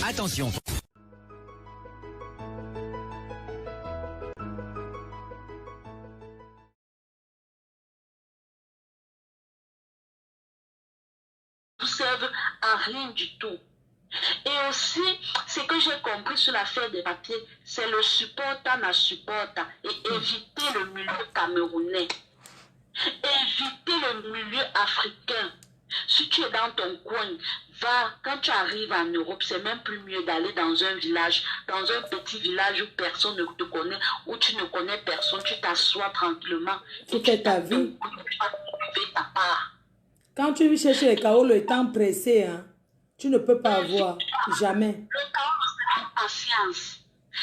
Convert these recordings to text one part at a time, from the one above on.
Attention. Ne servent à rien du tout. Et aussi, ce que j'ai compris sur l'affaire des papiers, c'est le supporter na supporter et éviter le milieu camerounais. Éviter le milieu africain. Si tu es dans ton coin, va, quand tu arrives en Europe, c'est même plus mieux d'aller dans un village, dans un petit village où personne ne te connaît, où tu ne connais personne, tu t'assois tranquillement. Tu fais ta vie. Tu vas trouver ta part. Quand tu veux chercher les chaos, le temps pressé, hein, tu ne peux pas avoir. Jamais. Le chaos, c'est la patience.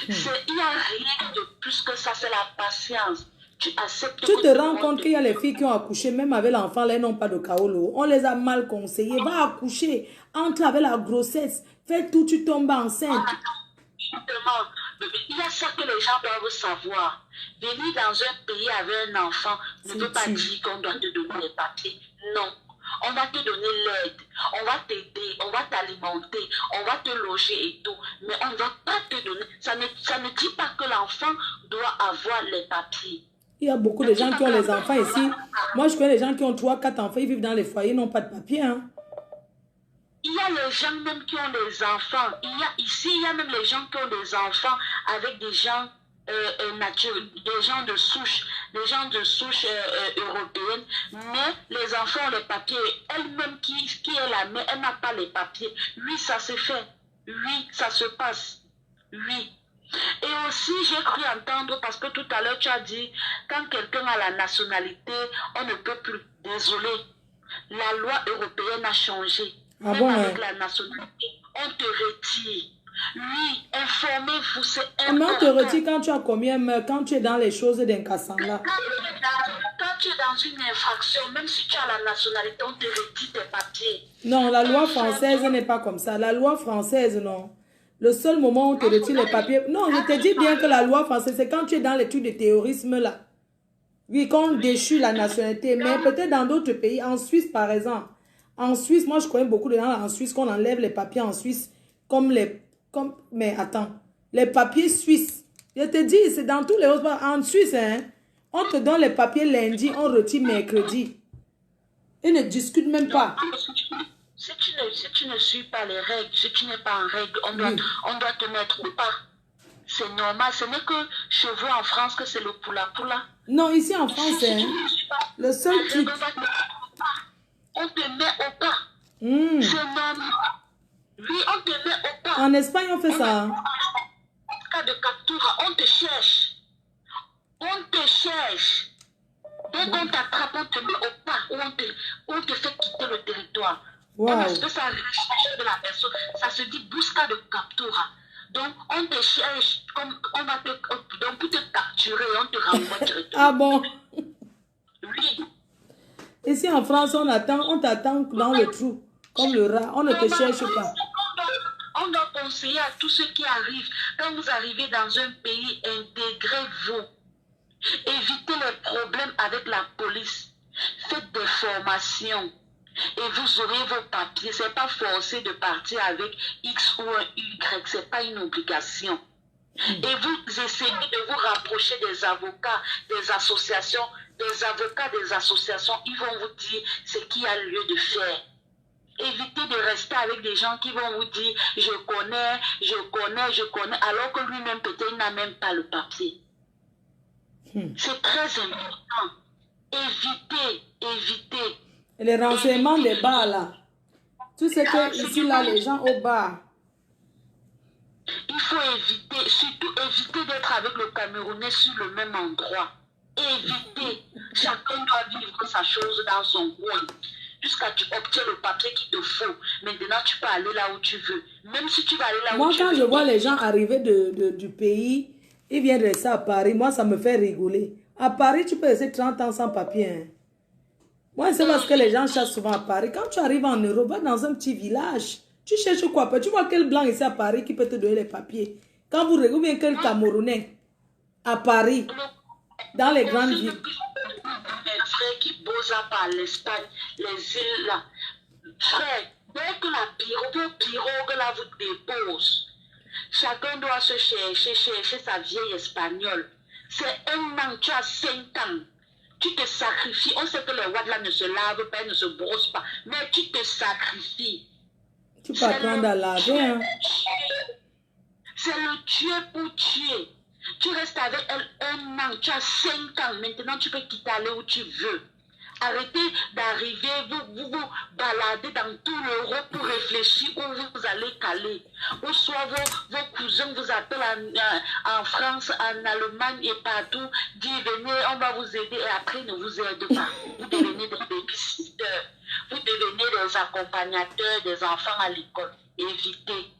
Il n'y a rien de plus que ça, c'est la patience. Tu acceptes. Tu te rends compte qu'il y a les filles qui ont accouché, même avec l'enfant, elles n'ont pas de kaolo. On les a mal conseillées. Va accoucher, entre avec la grossesse, fais tout, tu tombes enceinte. Justement, il y a ça que les gens doivent savoir. Venir dans un pays avec un enfant ne veut pas dire qu'on doit te donner les papiers. Non. On va te donner l'aide, on va t'aider, on va t'alimenter, on va te loger et tout. Mais on ne va pas te donner. Ça ne dit pas que l'enfant doit avoir les papiers. Il y a beaucoup de gens qui ont les enfants ici. Moi, je connais les gens qui ont 3, 4 enfants, ils vivent dans les foyers, ils n'ont pas de papier. Hein. Il y a les gens même qui ont des enfants. Il y a même les gens qui ont des enfants avec des gens naturels, des gens de souche européenne. Mais les enfants ont les papiers. Elle-même qui est la mère, elle n'a pas les papiers. Oui, ça se fait. Oui, ça se passe. Oui. Et aussi, j'ai cru entendre, parce que tout à l'heure, tu as dit, quand quelqu'un a la nationalité, on ne peut plus. Désolé. La loi européenne a changé. Ah Même bon, avec la nationalité, on te retire. Oui, informez-vous, c'est important. Mais on te retire quand tu as combien, quand tu es dans les choses d'Inkassangla. Quand tu es dans une infraction, même si tu as la nationalité, on te retire tes papiers. Non, la loi française n'est pas comme ça. La loi française, non. Le seul moment où on te retire les papiers... Non, je te dis bien que la loi française, c'est quand tu es dans l'étude de terrorisme, là. Oui, qu'on déchue la nationalité. Mais peut-être dans d'autres pays, en Suisse, par exemple. En Suisse, moi, je connais beaucoup de gens en Suisse qu'on enlève les papiers en Suisse mais attends, les papiers suisses. Je te dis, c'est dans tous les autres... En Suisse, hein, on te donne les papiers lundi, on retire mercredi. Ils ne discutent même pas. Si tu ne suis pas les règles, si tu n'es pas en règle, on doit te mettre au pas. C'est normal. Ce n'est que chez vous en France que c'est le poula-poula. Non, ici en France, hein, le seul truc... On te met au pas. C'est normal. Oui, on te met au pas. En Espagne, on fait ça. En cas de capture, on te cherche. On te cherche. Dès qu'on t'attrape, on te met au pas. Ou on te fait quitter le territoire. Wow. Parce que ça recherche de la personne. Ça se dit busca de captura. Donc, on te cherche. Donc, pour te capturer, on te renvoie directement. Ah bon? Oui. Ici en France, on t'attend dans le trou, comme le rat. On ne te cherche pas. On doit conseiller à tous ceux qui arrivent. Quand vous arrivez dans un pays, intégrez-vous. Évitez les problèmes avec la police. Faites des formations. Et vous aurez vos papiers. Ce n'est pas forcé de partir avec X ou un Y. Ce n'est pas une obligation. Et vous essayez de vous rapprocher des avocats, des associations. Des avocats des associations, ils vont vous dire ce qu'il y a lieu de faire. Évitez de rester avec des gens qui vont vous dire je connais, alors que lui-même peut-être il n'a même pas le papier. C'est très important. Évitez. Et les renseignements des bars là. Tu sais que ici là, les gens au bar. Il faut éviter, surtout éviter d'être avec le Camerounais sur le même endroit. Évitez. Chacun doit vivre sa chose dans son coin. Jusqu'à ce que tu obtiens le papier qu'il te faut. Maintenant, tu peux aller là où tu veux. Même si tu vas aller là où tu veux. Moi, quand je vois les gens arriver du pays, ils viennent rester à Paris. Moi, ça me fait rigoler. À Paris, tu peux rester 30 ans sans papier. Hein. Moi, c'est parce que les gens cherchent souvent à Paris. Quand tu arrives en Europe, va dans un petit village. Tu cherches quoi? Tu vois quel blanc ici à Paris qui peut te donner les papiers? Quand vous regardez quel Camerounais à Paris, dans les grandes villes. Mes frères qui bossent par l'Espagne, les îles là. Frère, Dès que la pirogue là vous dépose, chacun doit se chercher sa vieille espagnole. C'est un an, tu as 5 ans. Tu te sacrifies. On sait que les wads là ne se lavent pas, ne se brossent pas. Mais tu te sacrifies. Tu peux apprendre à laver. Hein. C'est le tuer pour tuer. Tu restes avec elle 1 an. Tu as 5 ans. Maintenant, tu peux quitter aller où tu veux. Arrêtez d'arriver, vous balader dans tout l'Europe pour réfléchir où vous allez caler. Ou soit vos cousins vous appellent en France, en Allemagne et partout, disent venez, on va vous aider et après ne vous aide pas. Vous devenez des babysitters, vous devenez des accompagnateurs des enfants à l'école. Évitez.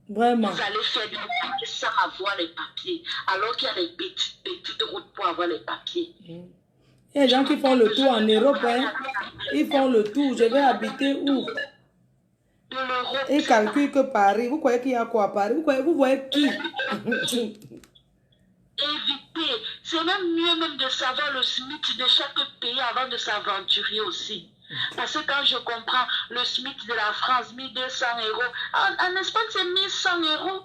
Vraiment. Vous allez faire du papier sans avoir les papiers, alors qu'il y a des petites routes pour avoir les papiers. Il y a des gens qui font le tour en Europe, hein. Ils font le tour. Je vais habiter où? Ils calculent que Paris. Vous croyez qu'il y a quoi à Paris? Vous voyez qui? Évitez. C'est même mieux même de savoir le SMIC de chaque pays avant de s'aventurer aussi. Parce que quand je comprends le SMIC de la France, 1200 €. En Espagne, c'est 1100 €.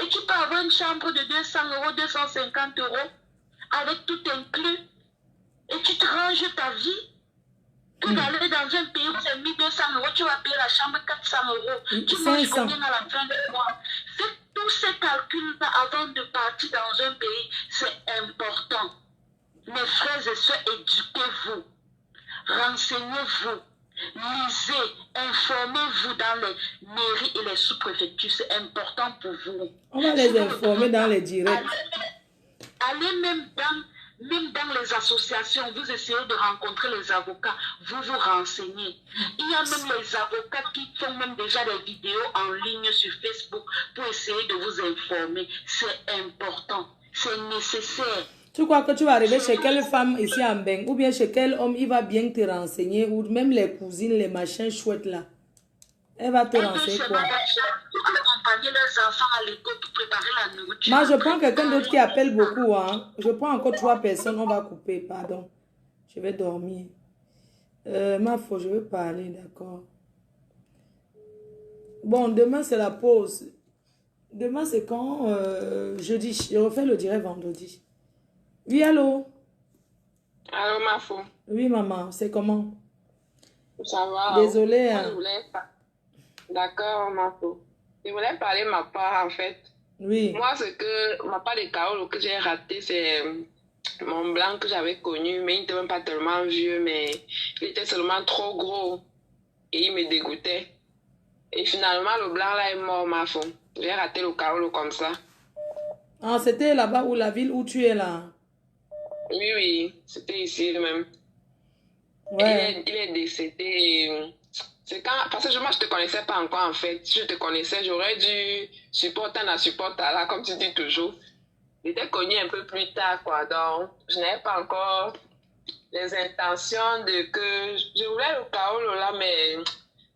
Et tu peux avoir une chambre de 200 €, 250 € avec tout inclus. Et tu te ranges ta vie. Tu vas aller dans un pays où c'est 1200 €, tu vas payer la chambre 400 €. Tu manges combien à la fin du mois? Faites tous ces calculs-là avant de partir dans un pays. C'est important. Mes frères et sœurs, éduquez-vous. Renseignez-vous. Lisez. Informez-vous dans les mairies et les sous-préfectures. C'est important pour vous. On va les informer dans les directs. Allez même dans les associations, vous essayez de rencontrer les avocats, vous vous renseignez. Il y a même les avocats qui font même déjà des vidéos en ligne sur Facebook pour essayer de vous informer. C'est important, c'est nécessaire. Tu crois que tu vas arriver chez quelle femme ici à Mbeng ou bien chez quel homme, il va bien te renseigner, ou même les cousines, les machins chouettes là. Elle va te renseigner quoi? Accompagner leurs enfants à l'école pour préparer la nourriture. Moi, je prends quelqu'un d'autre qui appelle beaucoup. Hein. Je prends encore 3 personnes. On va couper, pardon. Je vais dormir. Ma foi, je veux parler, d'accord. Bon, demain, c'est la pause. Demain, c'est quand? Jeudi. Je refais le direct vendredi. Oui, allô? Allô, ma fou. Oui, maman. C'est comment? Ça va? Désolée. Hein. D'accord, ma fou. Je voulais parler de ma part, en fait. Oui. Moi, ce que ma part de Kaolo que j'ai raté, c'est mon blanc que j'avais connu, mais il n'était même pas tellement vieux, mais il était seulement trop gros et il me dégoûtait. Et finalement, le blanc là est mort, ma fou. J'ai raté le Kaolo comme ça. Ah, c'était là-bas où la ville où tu es là? Oui, oui, c'était ici même. Ouais. Il est décédé. C'est quand, parce que moi, je ne te connaissais pas encore, en fait. Si je te connaissais, j'aurais dû supporter la supporter là, comme tu dis toujours. J'étais connue un peu plus tard, quoi. Donc, je n'avais pas encore les intentions de que... Je voulais le Kaolo là, mais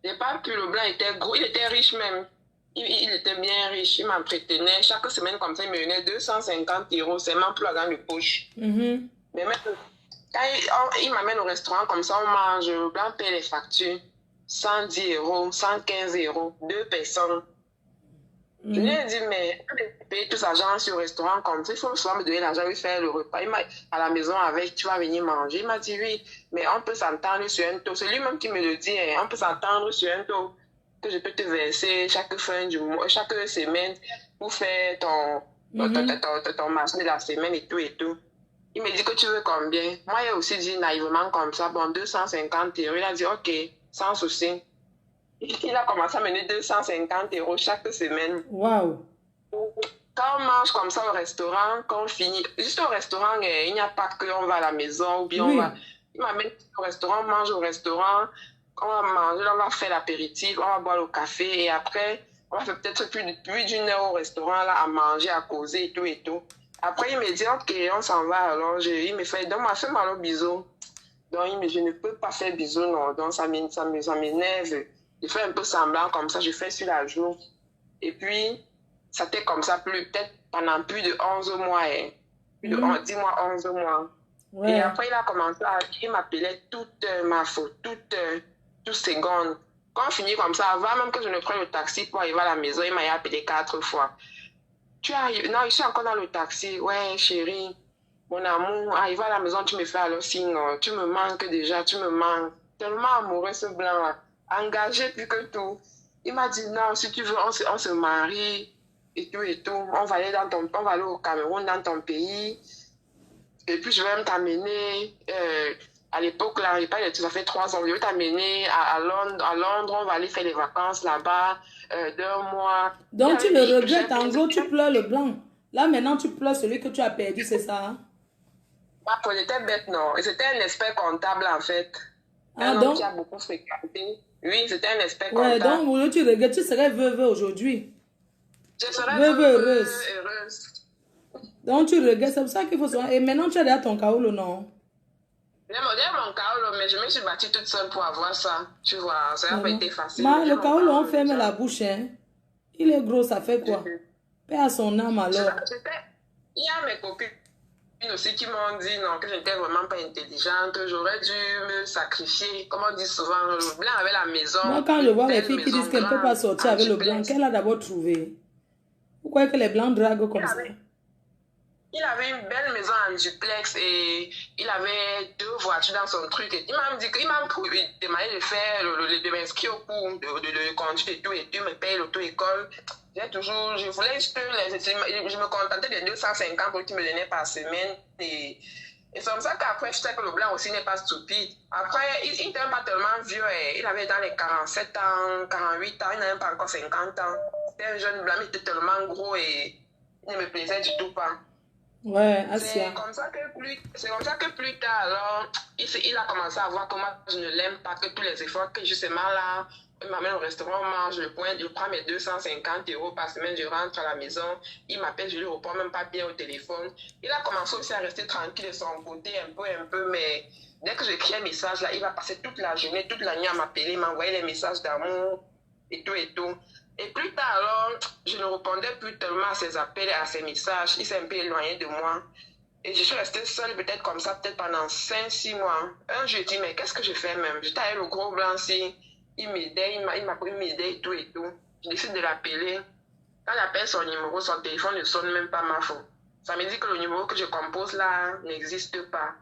je n'ai pas pu. Le blanc était gros, il était riche même. Il était bien riche, il m'entretenait. Chaque semaine, comme ça, il me donnait 250 €, c'est même plus la grande poche. Mais même, quand il m'amène au restaurant, comme ça, on mange, le blanc paie les factures. 110 €, 115 €, 2 personnes. Je lui ai dit, mais payer tout cet argent sur le restaurant comme ça, il faut souvent me donner l'argent, lui faire le repas. Il m'a à la maison avec, tu vas venir manger. Il m'a dit, oui, mais on peut s'entendre sur un taux. C'est lui-même qui me le dit, hein, on peut s'entendre sur un taux que je peux te verser chaque fin du mois, chaque semaine pour faire ton marché de la semaine et tout et tout. Il me dit que tu veux combien? Moi, il a aussi dit naïvement comme ça, bon, 250 €. Il a dit, ok, sans souci. Il a commencé à mener 250 € chaque semaine. Waouh! Quand on mange comme ça au restaurant, quand on finit, juste au restaurant, il n'y a pas qu'on va à la maison ou bien on va. Il m'amène au restaurant, on mange au restaurant, on va manger, on va faire l'apéritif, on va boire le café et après, on va faire peut-être plus d'1 heure au restaurant là, à manger, à causer et tout et tout. Après, il me dit, ok, on s'en va. Alors, il me fait, donc, fais-moi le bisou. Donc, il me dit, je ne peux pas faire bisou, non. Donc, ça m'énerve. Je fais un peu semblant comme ça, je fais sur la joue. Et puis, ça était comme ça peut-être pendant plus de 11 mois. Hein. Plus de 10 mois, 11 mois. Ouais. Et après, il a commencé à... Il m'appelait toute ma faute, toute seconde. Quand on finit comme ça, avant même que je ne prenne le taxi pour arriver à la maison, il m'a appelé 4 fois. Tu arrives? Non, je suis encore dans le taxi. Ouais, chérie, mon amour, arrivé à la maison, tu me fais alors signe. Tu me manques déjà, tu me manques. Tellement amoureux ce blanc-là. Engagé plus que tout. Il m'a dit non, si tu veux, on se marie et tout et tout. On va aller au Cameroun, dans ton pays. Et puis je vais même t'amener. À l'époque, là, ça fait 3 ans, je vais t'amener à Londres. On va aller faire les vacances là-bas. 2 mois. Donc tu le regrettes, en gros, tu pleures le blanc. Là, maintenant, tu pleures celui que tu as perdu, c'est ça? Ah, j'étais bête, non. Et c'était un expert comptable, en fait. Un homme qui a beaucoup fréquenté. Oui, c'était un expert comptable. Ouais, donc, au lieu tu regrettes, tu serais veuve aujourd'hui. Je serais veuve heureuse. Donc, tu regrettes, c'est pour ça qu'il faut se... Et maintenant, tu as déjà ton kaolo, non? J'ai mon kaolo, mais je me suis battue toute seule pour avoir ça. Tu vois, ça n'a pas été facile. Le kaolo, on ferme la bouche, hein. Il est gros, ça fait quoi? Paix à son âme, alors. Il y a mes copines aussi qui m'ont dit non, que je n'étais vraiment pas intelligente, j'aurais dû me sacrifier. Comme on dit souvent, le blanc avait la maison. Moi, quand je vois les filles qui disent qu'elles ne peuvent pas sortir avec le blanc, qu'elle a d'abord trouvé. Pourquoi que les blancs draguent comme ça? Il avait une belle maison en duplex et il avait 2 voitures dans son truc. Et il m'a dit qu'il m'a demandé de faire, de m'inscrire au cours de conduite et tout, il me paye l'auto-école. Je voulais juste, je me contentais de 250 pour qu'il me donnait par semaine. Et c'est comme ça qu'après, je sais que le blanc aussi n'est pas stupide. Après, il n'était pas tellement vieux. Il avait dans les 47 ans, 48 ans, il n'avait pas encore 50 ans. C'était un jeune blanc, il était tellement gros et il ne me plaisait du tout pas. Ouais, c'est comme ça que plus tard, alors, il a commencé à voir comment je ne l'aime pas, que tous les efforts que justement là, il m'amène au restaurant, on mange, je prends mes 250 € par semaine, je rentre à la maison, il m'appelle, je lui réponds même pas bien au téléphone. Il a commencé aussi à rester tranquille de son côté, un peu, mais dès que j'écris un message là, il va passer toute la journée, toute la nuit à m'appeler, m'envoyer les messages d'amour et tout et tout. Et plus tard, alors, je ne répondais plus tellement à ses appels et à ses messages. Il s'est un peu éloigné de moi. Et je suis restée seule, peut-être comme ça, peut-être pendant 5-6 mois. Un jour, je dis, mais qu'est-ce que je fais même? J'étais avec le gros blanc si il m'aidait, il m'a pris m'aider et tout et tout. Je décide de l'appeler. Quand j'appelle son numéro, son téléphone ne sonne même pas ma faute. Ça me dit que le numéro que je compose là n'existe pas.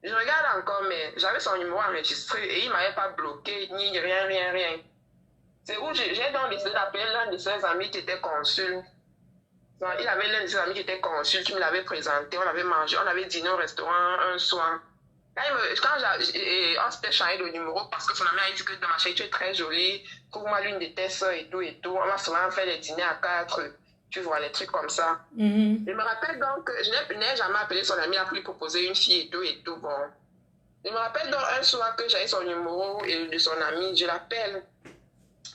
Je regarde encore, mais j'avais son numéro enregistré et il ne m'avait pas bloqué, ni rien. C'est où j'ai donc décidé d'appeler l'un de ses amis qui était consul. Il avait l'un de ses amis qui était consul, qui me l'avait présenté, on avait mangé, on avait dîné au restaurant un soir. On s'était changé de numéro parce que son ami a dit que ma chérie, tu es très jolie, trouve-moi l'une de tes soeurs et tout. On va souvent faire des dîners à 4, tu vois, les trucs comme ça. Je me rappelle donc que je n'ai jamais appelé son ami, il a pu lui proposer une fille et tout. Bon. Je me rappelle donc un soir que j'avais son numéro et de son ami, je l'appelle.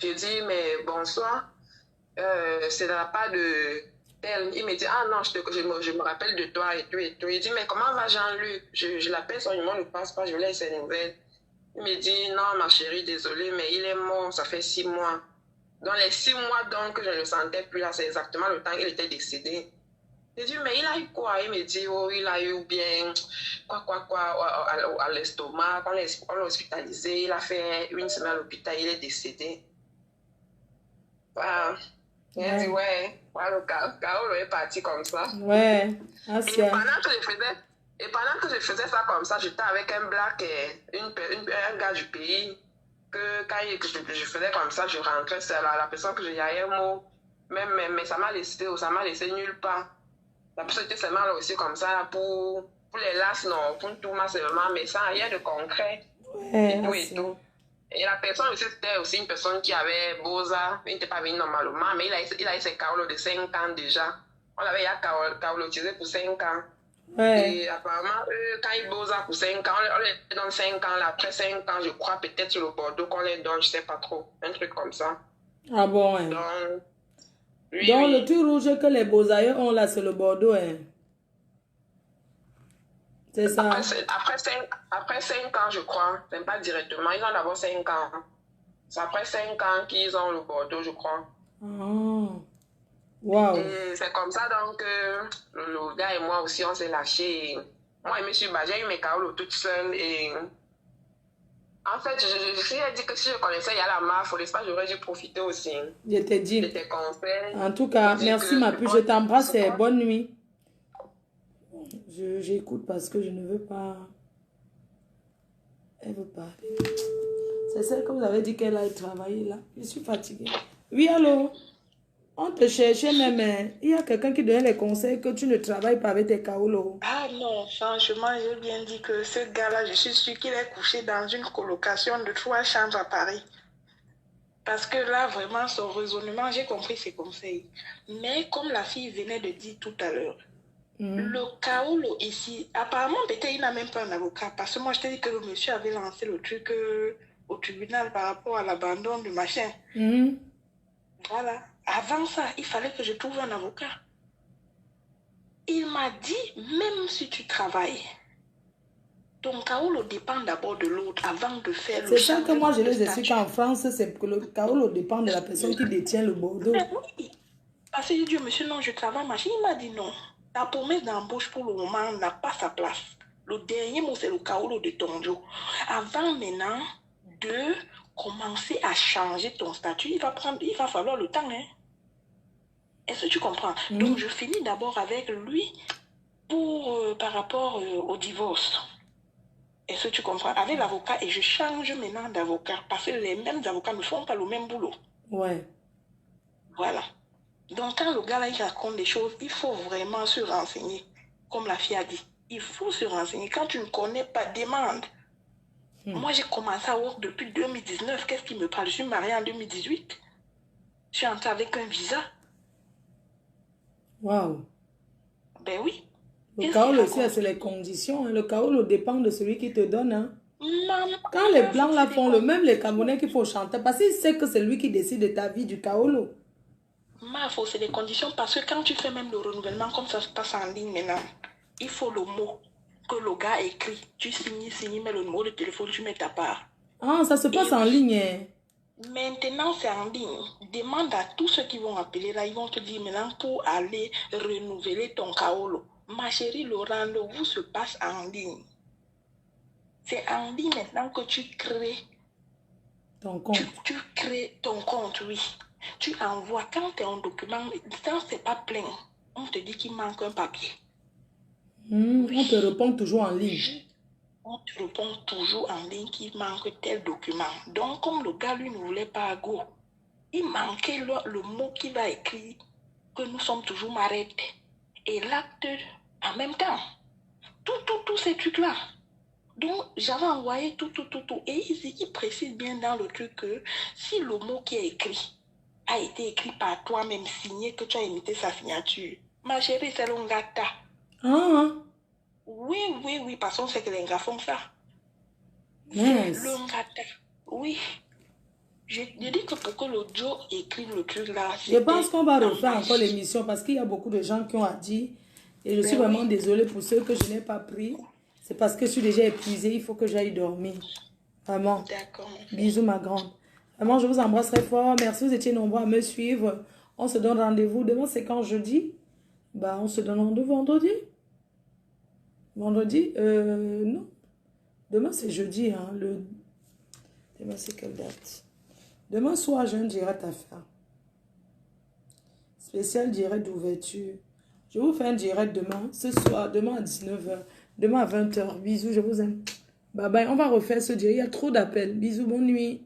Je dis, mais bonsoir, c'est de la part de tel. Il me dit, ah non, je me rappelle de toi et tout. Il dit, mais comment va Jean-Luc? Je l'appelle, son numéro ne passe pas, je laisse ses nouvelles. Il me dit, non, ma chérie, désolée, mais il est mort, ça fait 6 mois. Dans les 6 mois, donc, je ne le sentais plus là, c'est exactement le temps qu'il était décédé. Je dis, mais il a eu quoi? Il me dit, oh, il a eu bien, à l'estomac, on l'a hospitalisé, il a fait 1 semaine à l'hôpital, il est décédé. Voilà. Il a dit, ouais, le Kaolo est parti comme ça. Ouais, et pendant que je faisais ça comme ça, j'étais avec un black, un gars du pays, que quand je faisais comme ça, je rentrais, c'est la personne que j'ai un mot, mais ça m'a laissé nulle part. La personne était seulement là aussi comme ça, pour les lasses, non, pour tout, seulement, mais sans rien de concret. Ouais, et tout. Et la personne aussi, c'était aussi une personne qui avait Boza, il n'était pas venu normalement, mais il a eu ses kaolos de 5 ans déjà. On l'avait kaolotisé pour 5 ans. Ouais. Et apparemment, quand il Boza pour 5 ans, on les donne 5 ans, là, après 5 ans, je crois peut-être sur le Bordeaux qu'on les donne, je ne sais pas trop, un truc comme ça. Ah bon, ouais. Donc, le tout rouge que les Bozaïeux ont là, c'est le Bordeaux, hein. C'est ça. Après 5 ans, je crois. Même pas directement. Ils ont d'abord 5 ans. C'est après 5 ans qu'ils ont le Bordeaux, je crois. Oh. Wow. Et c'est comme ça, donc, le gars et moi aussi, on s'est lâchés. Moi, j'ai eu mes kaolos toute seule et En fait, si elle dit que si je connaissais Yalama, faut l'espace, j'aurais dû profiter aussi Je t'ai dit. de tes conseils. En tout cas, merci ma puce, je t'embrasse et bonne nuit. J'écoute parce que je ne veux pas... Elle veut parler. C'est celle que vous avez dit qu'elle a travaillé là. Je suis fatiguée. Oui, allô? On te cherchait même. Il y a quelqu'un qui donnait les conseils que tu ne travailles pas avec tes kaolos. Ah non, franchement, j'ai bien dit que ce gars-là, je suis sûre qu'il est couché dans une colocation de 3 chambres à Paris. Parce que là, vraiment, son raisonnement, j'ai compris ses conseils. Mais comme la fille venait de dire tout à l'heure, le kaolo ici, apparemment, peut-être il n'a même pas un avocat. Parce que moi, je t'ai dit que le monsieur avait lancé le truc au tribunal par rapport à l'abandon du machin. Voilà. Avant ça, il fallait que je trouve un avocat. Il m'a dit, même si tu travailles, ton kaolo dépend d'abord de l'autre avant de faire le C'est ça que changement moi je de les explique statut. en France, c'est que le kaolo dépend de la personne qui détient le Bordeaux. Mais oui. Parce que j'ai dit, monsieur, non, je travaille, machin. Il m'a dit non. Ta promesse d'embauche pour le moment n'a pas sa place. Le dernier mot, c'est le kaolo de ton jour. Avant maintenant de commencer à changer ton statut, il va falloir le temps. Hein. Est-ce que tu comprends? Donc, je finis d'abord avec lui par rapport au divorce. Est-ce que tu comprends? Avec l'avocat, et je change maintenant d'avocat parce que les mêmes avocats ne font pas le même boulot. Ouais. Voilà. Donc, quand le gars là, il raconte des choses, il faut vraiment se renseigner. Comme la fille a dit, il faut se renseigner. Quand tu ne connais pas, demande. Moi, j'ai commencé à work depuis 2019. Qu'est-ce qui me parle? Je suis mariée en 2018. Je suis entrée avec un visa. Waouh. Ben oui. Le kaolo aussi, c'est les conditions. Hein. Le kaolo dépend de celui qui te donne. Hein. Quand les blancs là font le même, les Camerounais qu'il faut chanter, parce qu'ils savent que c'est lui qui décide de ta vie du kaolo. Faut c'est les conditions parce que quand tu fais même le renouvellement, comme ça se passe en ligne maintenant, il faut le mot que le gars écrit. Tu signes, mets le numéro de téléphone, tu mets ta part. Ah, ça se passe en ligne. Hein. Maintenant, c'est en ligne. Demande à tous ceux qui vont appeler là, ils vont te dire maintenant pour aller renouveler ton kaolo. Ma chérie, le rendez-vous se passe en ligne. C'est en ligne maintenant que tu crées ton compte. Tu crées ton compte, oui. Tu envoies, quand tu as un document, quand ce n'est pas plein, on te dit qu'il manque un papier. Oui. On te répond toujours en ligne. On te répond toujours en ligne qu'il manque tel document. Donc, comme le gars, lui, ne voulait pas go, il manquait le mot qu'il a écrit, que nous sommes toujours marrêtes. Et l'acte en même temps. Tous ces trucs-là. Donc, j'avais envoyé tout. Et il précise bien dans le truc que si le mot qui est écrit a été écrit par toi-même, signé, que tu as imité sa signature, ma chérie, c'est l'ongata. Ah. Oui, parce qu'on sait que les gars font ça. Yes. L'ongata. Oui. Je dis que pour que le Joe écrive le truc là. Je pense qu'on va refaire encore l'émission parce qu'il y a beaucoup de gens qui ont dit. Et je suis vraiment désolée pour ceux que je n'ai pas pris. C'est parce que je suis déjà épuisée. Il faut que j'aille dormir. Vraiment. D'accord. Bisous, ma grande. Vraiment, je vous embrasse très fort. Merci, vous étiez nombreux à me suivre. On se donne rendez-vous. Demain, c'est quand jeudi? Bah, on se donne rendez-vous vendredi. Vendredi? Non. Demain, c'est jeudi. Hein, Demain, c'est quelle date? Demain soir, j'ai un direct à faire. Spécial direct d'ouverture. Je vous fais un direct demain, ce soir, demain à 19h, demain à 20h. Bisous, je vous aime. Bye bye, on va refaire ce direct. Il y a trop d'appels. Bisous, bonne nuit.